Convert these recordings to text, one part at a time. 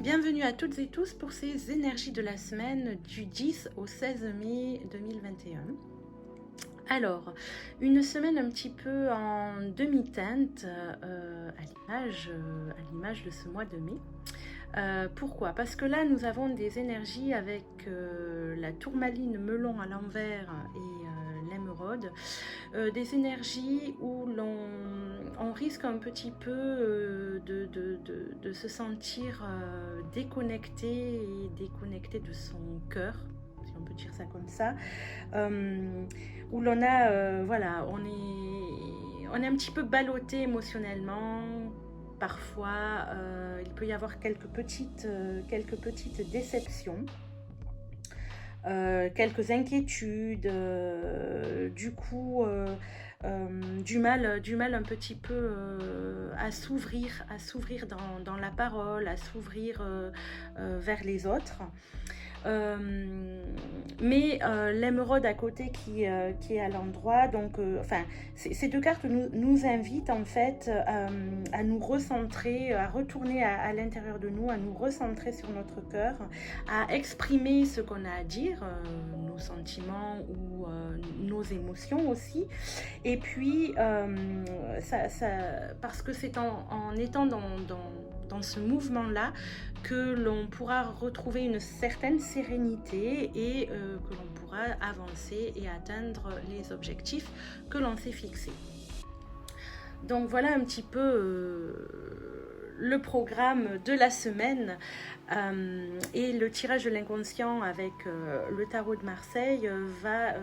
Bienvenue à toutes et tous pour ces énergies de la semaine du 10 au 16 mai 2021. Alors, une semaine un petit peu en demi-teinte à l'image de ce mois de mai. Pourquoi? Parce que là, nous avons des énergies avec la tourmaline melon à l'envers et l'émeraude. Des énergies où on risque un petit peu de se sentir déconnecté et déconnecté de son cœur, si on peut dire ça comme ça, où l'on a, voilà, on est un petit peu ballotté émotionnellement. Parfois, il peut y avoir quelques petites déceptions. Quelques inquiétudes, du coup du mal un petit peu à s'ouvrir dans la parole, à s'ouvrir vers les autres. Mais l'émeraude à côté qui est à l'endroit, donc enfin ces deux cartes nous invitent en fait à nous recentrer, à retourner à l'intérieur de nous, à nous recentrer sur notre cœur, à exprimer ce qu'on a à dire, nos sentiments ou nos émotions aussi. Et puis parce que c'est en étant dans ce mouvement-là que l'on pourra retrouver une certaine sérénité et que l'on pourra avancer et atteindre les objectifs que l'on s'est fixés. Donc voilà un petit peu le programme de la semaine et le tirage de l'inconscient avec le tarot de Marseille va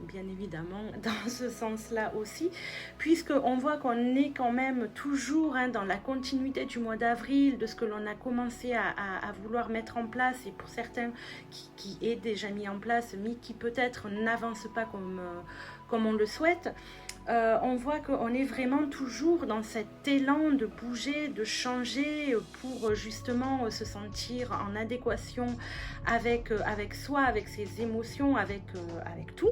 bien évidemment dans ce sens-là aussi, puisqu'on voit qu'on est quand même toujours dans la continuité du mois d'avril, de ce que l'on a commencé à vouloir mettre en place, et pour certains qui est déjà mis en place, mais qui peut-être n'avance pas comme on le souhaite. On voit qu'on est vraiment toujours dans cet élan de bouger, de changer pour justement se sentir en adéquation avec soi, avec ses émotions, avec tout.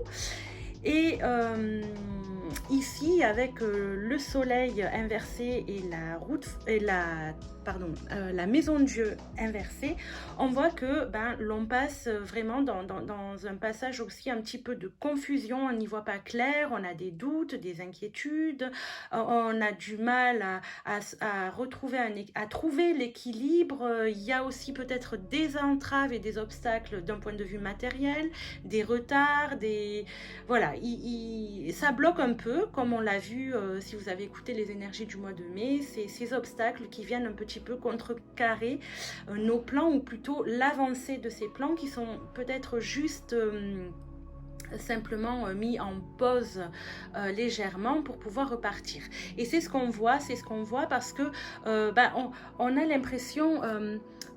Et ici, avec le soleil inversé et la maison de Dieu inversée, on voit que l'on passe vraiment dans un passage aussi un petit peu de confusion. On n'y voit pas clair, on a des doutes, des inquiétudes, on a du mal à trouver l'équilibre. Il y a aussi peut-être des entraves et des obstacles d'un point de vue matériel, des retards, voilà, ça bloque un peu, comme on l'a vu si vous avez écouté les énergies du mois de mai, ces obstacles qui viennent un petit peu contrecarrer nos plans, ou plutôt l'avancée de ces plans qui sont peut-être juste simplement mis en pause légèrement pour pouvoir repartir. Et c'est ce qu'on voit parce que on a l'impression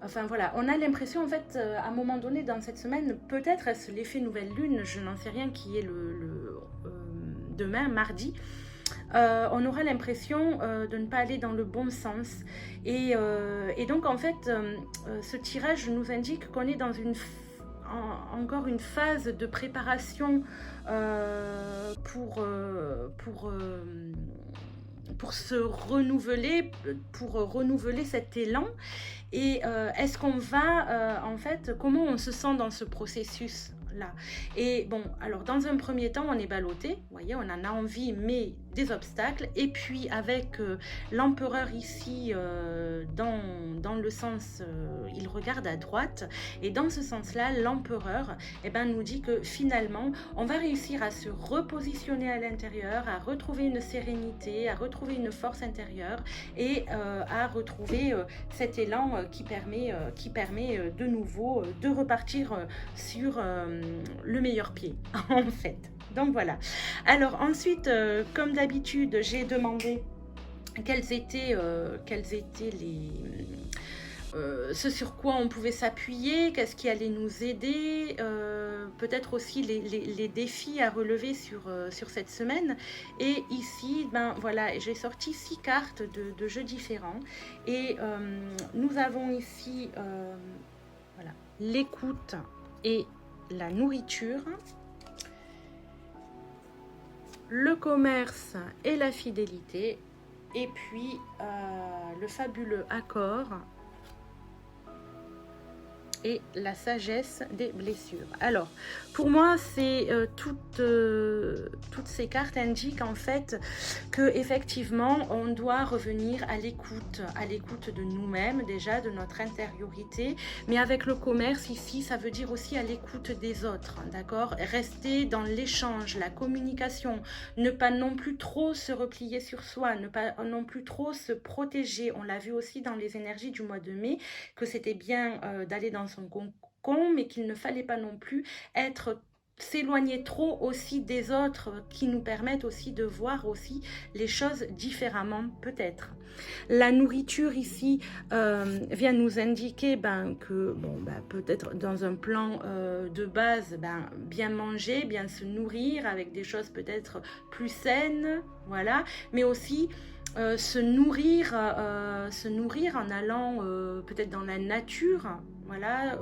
enfin voilà, on a l'impression en fait à un moment donné dans cette semaine, peut-être est-ce l'effet nouvelle lune, je n'en sais rien, qui est demain, mardi. On aura l'impression de ne pas aller dans le bon sens. Et donc en fait, ce tirage nous indique qu'on est dans encore une phase de préparation pour se renouveler, pour renouveler cet élan. Et est-ce qu'on va, en fait, comment on se sent dans ce processus là? Et bon, alors dans un premier temps, on est ballotté, vous voyez, on en a envie, mais des obstacles. Et puis avec l'empereur ici, dans le sens, il regarde à droite, et dans ce sens-là, l'empereur nous dit que finalement, on va réussir à se repositionner à l'intérieur, à retrouver une sérénité, à retrouver une force intérieure, et à retrouver cet élan qui permet de nouveau de repartir sur le meilleur pied, en fait. Donc voilà. Alors ensuite, comme d'habitude, j'ai demandé quels étaient ce sur quoi on pouvait s'appuyer, qu'est-ce qui allait nous aider, peut-être aussi les défis à relever sur cette semaine. Et ici, voilà, j'ai sorti 6 cartes de jeux différents. Et nous avons ici voilà, l'écoute et la nourriture, le commerce et la fidélité, et puis le fabuleux accord et la sagesse des blessures. Alors, pour moi, c'est toutes ces cartes indiquent en fait que effectivement, on doit revenir à l'écoute de nous-mêmes déjà, de notre intériorité. Mais avec le commerce ici, ça veut dire aussi à l'écoute des autres, d'accord? Rester dans l'échange, la communication, ne pas non plus trop se replier sur soi, ne pas non plus trop se protéger. On l'a vu aussi dans les énergies du mois de mai, que c'était bien d'aller dans son cocon, mais qu'il ne fallait pas non plus s'éloigner trop aussi des autres qui nous permettent aussi de voir aussi les choses différemment peut-être. La nourriture ici vient nous indiquer que peut-être dans un plan de base, bien manger, bien se nourrir avec des choses peut-être plus saines, voilà, mais aussi se nourrir en allant peut-être dans la nature, voilà,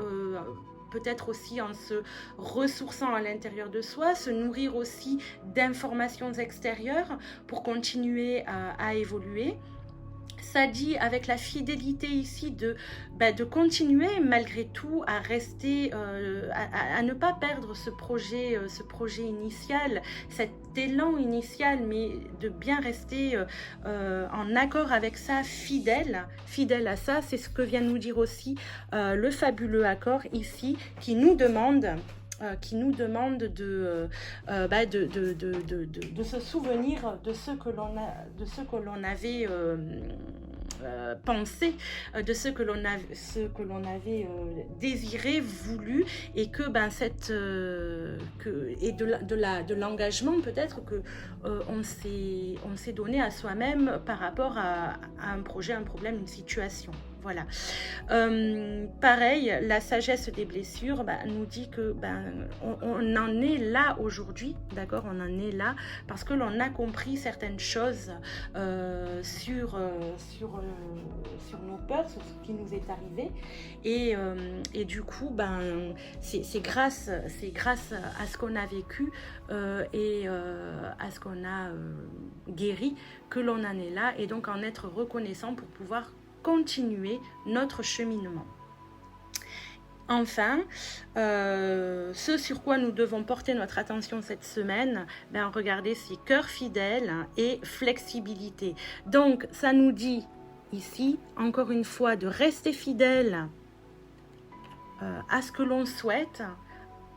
peut-être aussi en se ressourçant à l'intérieur de soi, se nourrir aussi d'informations extérieures pour continuer à évoluer. Ça dit avec la fidélité ici de continuer malgré tout à rester, à ne pas perdre ce projet initial, cet élan initial, mais de bien rester en accord avec ça, fidèle à ça. C'est ce que vient nous dire aussi le fabuleux accord ici, qui nous demande de se souvenir de ce que l'on avait pensé, de ce que l'on avait désiré, voulu, et que de l'engagement peut-être que on s'est donné à soi-même par rapport à un projet, un problème, une situation. Voilà. Pareil, la sagesse des blessures nous dit que on en est là aujourd'hui, d'accord? On en est là parce que l'on a compris certaines choses sur nos peurs, sur ce qui nous est arrivé, et du coup, c'est grâce à ce qu'on a vécu et à ce qu'on a guéri que l'on en est là, et donc en être reconnaissant pour pouvoir continuer notre cheminement. Enfin, ce sur quoi nous devons porter notre attention cette semaine, regardez, c'est cœur fidèle et flexibilité. Donc, ça nous dit ici, encore une fois, de rester fidèle à ce que l'on souhaite,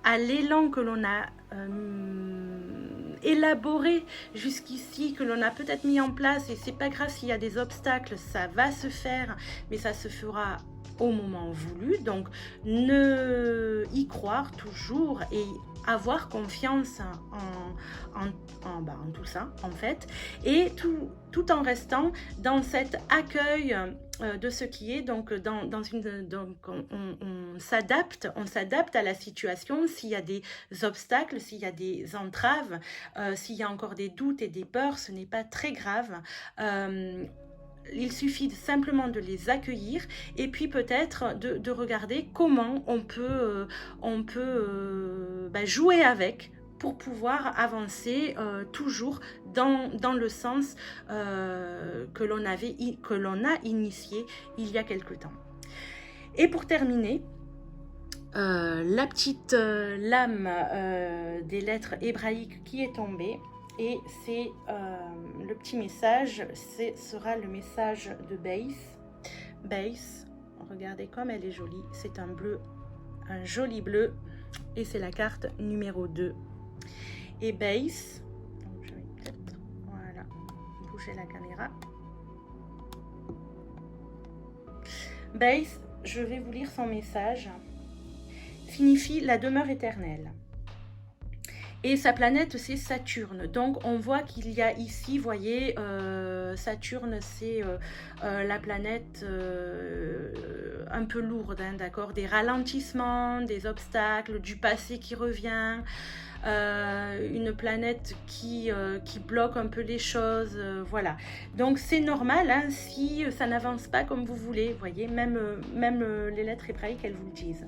à l'élan que l'on a élaboré jusqu'ici, que l'on a peut-être mis en place, et c'est pas grave s'il y a des obstacles, ça va se faire, mais ça se fera au moment voulu. Donc y croire toujours et avoir confiance en tout ça en fait, et tout en restant dans cet accueil de ce qui est, donc on s'adapte à la situation. S'il y a des obstacles, s'il y a des entraves, s'il y a encore des doutes et des peurs, ce n'est pas très grave. Il suffit simplement de les accueillir, et puis peut-être de regarder comment on peut jouer avec pour pouvoir avancer toujours dans le sens que l'on a initié il y a quelque temps. Et pour terminer, la petite lame des lettres hébraïques qui est tombée, et c'est le petit message, sera le message de Base. Regardez comme elle est jolie, c'est un joli bleu, et c'est la carte numéro 2. Et Base, donc je vais peut-être, voilà, bouger la caméra. Base, je vais vous lire son message, signifie la demeure éternelle. Et sa planète, c'est Saturne. Donc, on voit qu'il y a ici, voyez, Saturne, c'est la planète un peu lourde, hein, d'accord? Des ralentissements, des obstacles, du passé qui revient, une planète qui bloque un peu les choses, voilà. Donc, c'est normal, hein, si ça n'avance pas comme vous voulez, voyez, même les lettres hébraïques, elles vous le disent.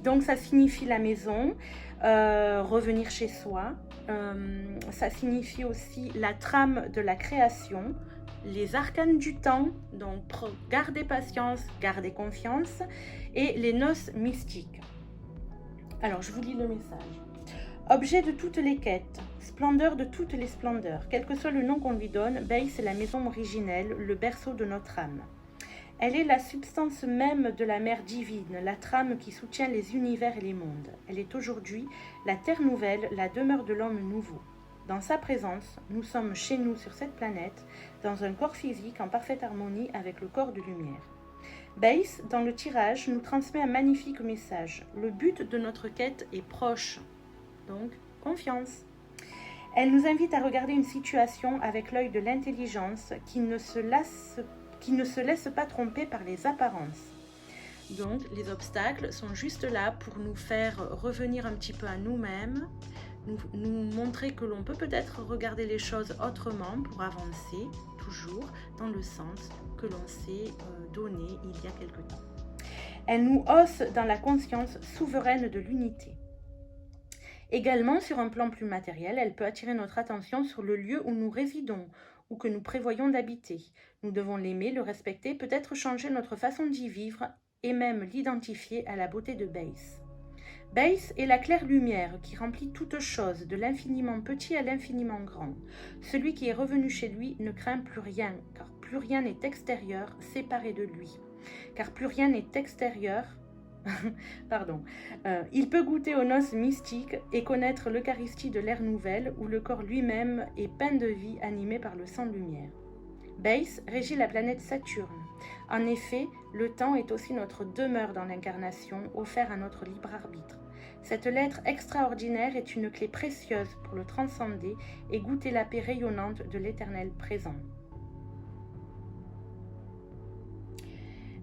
Donc ça signifie la maison, revenir chez soi. Ça signifie aussi la trame de la création, les arcanes du temps, donc gardez patience, gardez confiance, et les noces mystiques. Alors je vous lis le message. Objet de toutes les quêtes, splendeur de toutes les splendeurs, quel que soit le nom qu'on lui donne, Base est la maison originelle, le berceau de notre âme. Elle est la substance même de la mère divine, la trame qui soutient les univers et les mondes. Elle est aujourd'hui la terre nouvelle, la demeure de l'homme nouveau. Dans sa présence, nous sommes chez nous sur cette planète, dans un corps physique en parfaite harmonie avec le corps de lumière. Base, dans le tirage, nous transmet un magnifique message. Le but de notre quête est proche, donc confiance. Elle nous invite à regarder une situation avec l'œil de l'intelligence qui ne se laisse pas tromper par les apparences. Donc les obstacles sont juste là pour nous faire revenir un petit peu à nous-mêmes, nous montrer que l'on peut peut-être regarder les choses autrement pour avancer, toujours dans le sens que l'on s'est donné il y a quelque temps. Elle nous hausse dans la conscience souveraine de l'unité. Également, sur un plan plus matériel, elle peut attirer notre attention sur le lieu où nous résidons ou que nous prévoyons d'habiter. Nous devons l'aimer, le respecter, peut-être changer notre façon d'y vivre et même l'identifier à la beauté de Base. Base est la claire lumière qui remplit toute chose, de l'infiniment petit à l'infiniment grand. Celui qui est revenu chez lui ne craint plus rien, car plus rien n'est extérieur, séparé de lui. Car plus rien n'est extérieur, il peut goûter aux noces mystiques et connaître l'Eucharistie de l'ère nouvelle où le corps lui-même est peint de vie animé par le sang-lumière. Base régit la planète Saturne. En effet, le temps est aussi notre demeure dans l'incarnation, offert à notre libre arbitre. Cette lettre extraordinaire est une clé précieuse pour le transcender et goûter la paix rayonnante de l'éternel présent.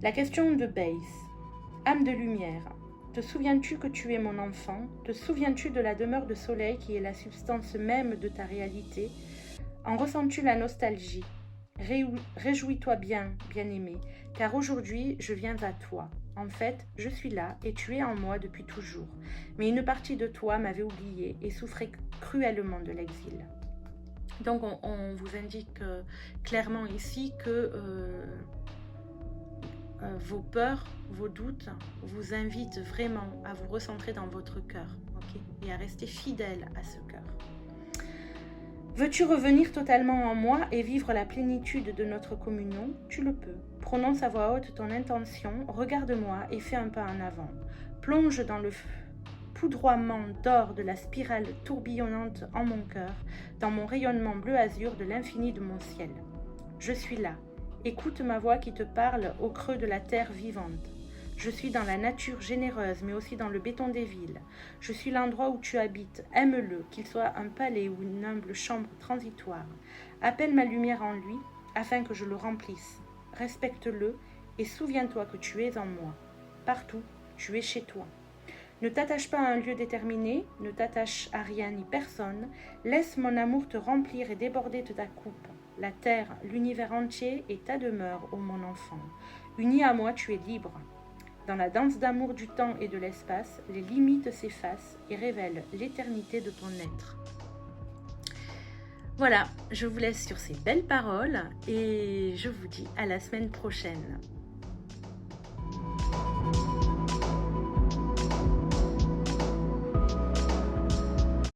La question de Base. Âme de lumière, te souviens-tu que tu es mon enfant? Te souviens-tu de la demeure de soleil qui est la substance même de ta réalité? En ressens-tu la nostalgie? Réjouis-toi bien, bien-aimé, car aujourd'hui je viens à toi. En fait, je suis là et tu es en moi depuis toujours. Mais une partie de toi m'avait oublié et souffrait cruellement de l'exil. Donc on vous indique clairement ici que vos peurs, vos doutes vous invitent vraiment à vous recentrer dans votre cœur, okay, et à rester fidèle à ce cœur. Veux-tu revenir totalement en moi et vivre la plénitude de notre communion? Tu le peux. Prononce à voix haute ton intention, regarde-moi et fais un pas en avant. Plonge dans le poudroiement d'or de la spirale tourbillonnante en mon cœur, dans mon rayonnement bleu-azur de l'infini de mon ciel. Je suis là. Écoute ma voix qui te parle au creux de la terre vivante. Je suis dans la nature généreuse, mais aussi dans le béton des villes. Je suis l'endroit où tu habites. Aime-le, qu'il soit un palais ou une humble chambre transitoire. Appelle ma lumière en lui, afin que je le remplisse. Respecte-le et souviens-toi que tu es en moi. Partout, tu es chez toi. Ne t'attache pas à un lieu déterminé, ne t'attache à rien ni personne. Laisse mon amour te remplir et déborder de ta coupe. La terre, l'univers entier est ta demeure, ô mon enfant. Uni à moi, tu es libre. Dans la danse d'amour du temps et de l'espace, les limites s'effacent et révèlent l'éternité de ton être. Voilà, je vous laisse sur ces belles paroles et je vous dis à la semaine prochaine.